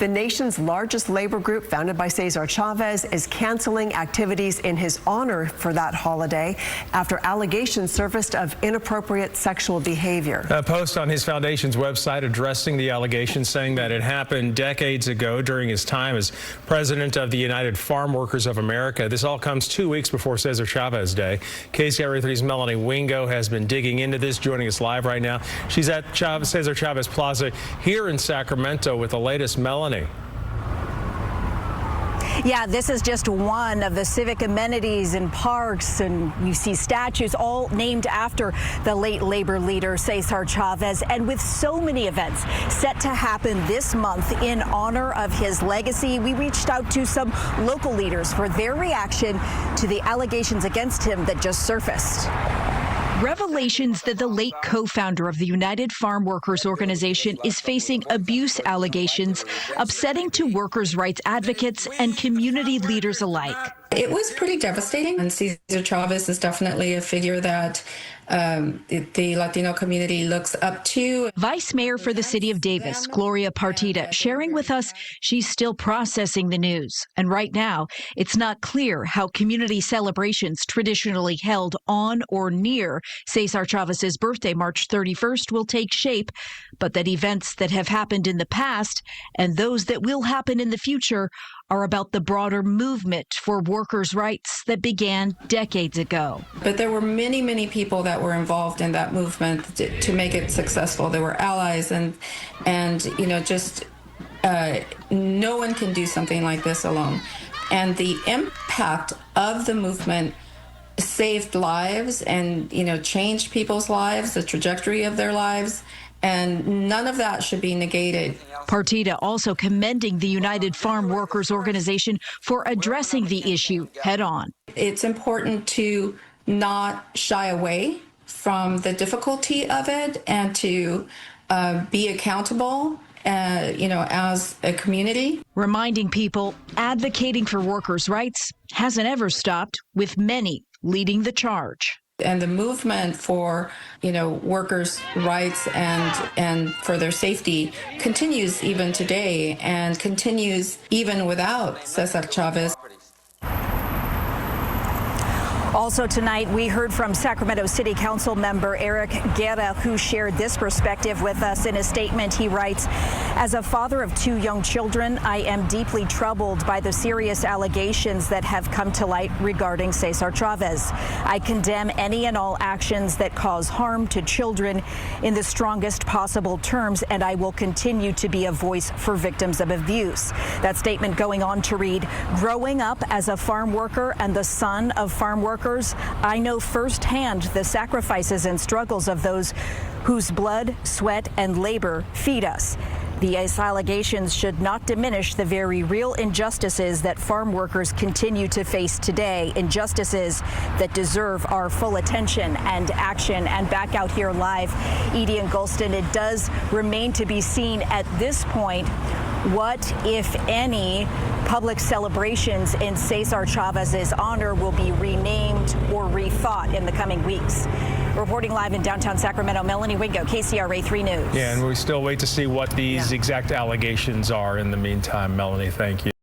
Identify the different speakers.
Speaker 1: The nation's largest labor group, founded by Cesar Chavez, is canceling activities in his honor for that holiday after allegations surfaced of inappropriate sexual behavior.
Speaker 2: A post on his foundation's website addressing the allegations, saying that it happened decades ago during his time as president of the United Farm Workers of America. This all comes 2 weeks before Cesar Chavez Day. KCRA 3's Melanie Wingo has been digging into this, joining us live right now. She's at Cesar Chavez Plaza here in Sacramento with the latest. Melanie.
Speaker 3: Yeah, this is just one of the civic amenities and parks, and you see statues all named after the late labor leader Cesar Chavez. And with so many events set to happen this month in honor of his legacy, we reached out to some local leaders for their reaction to the allegations against him that just surfaced.
Speaker 4: Revelations that the late co-founder of the United Farm Workers organization is facing abuse allegations, upsetting to workers' rights advocates and community leaders alike.
Speaker 5: It was pretty devastating, and Cesar Chavez is definitely a figure that the Latino community looks up to.
Speaker 4: Vice Mayor for the city of Davis, Gloria Partida, sharing with us she's still processing the news. And right now, it's not clear how community celebrations traditionally held on or near Cesar Chavez's birthday, March 31st, will take shape, but that events that have happened in the past and those that will happen in the future are about the broader movement for workers' rights that began decades ago.
Speaker 5: But there were many, many people that were involved in that movement to make it successful. There were allies, and you know, just no one can do something like this alone. And the impact of the movement saved lives and, you know, changed people's lives, the trajectory of their lives. And none of that should be negated.
Speaker 4: Partida also commending the United Farm Workers organization for addressing the issue head on.
Speaker 5: It's important to not shy away from the difficulty of it and to be accountable, you know, as a community.
Speaker 4: Reminding people advocating for workers' rights hasn't ever stopped, with many leading the charge.
Speaker 5: And the movement for, you know, workers' rights and for their safety continues even today, and continues even without Cesar Chavez.
Speaker 3: Also tonight, we heard from Sacramento City Council member Eric Guerra, who shared this perspective with us. In a statement, he writes, "As a father of 2 young children, I am deeply troubled by the serious allegations that have come to light regarding Cesar Chavez. I condemn any and all actions that cause harm to children in the strongest possible terms, and I will continue to be a voice for victims of abuse." That statement going on to read, "Growing up as a farm worker and the son of farm workers, I know firsthand the sacrifices and struggles of those whose blood, sweat, and labor feed us. These allegations should not diminish the very real injustices that farm workers continue to face today, injustices that deserve our full attention and action." And back out here live, Edie and Golston, it does remain to be seen at this point what, if any, public celebrations in Cesar Chavez's honor will be renamed or rethought in the coming weeks. Reporting live in downtown Sacramento, Melanie Wingo, KCRA 3 News.
Speaker 2: Yeah, and we still wait to see what these exact allegations are. In the meantime, Melanie, thank you.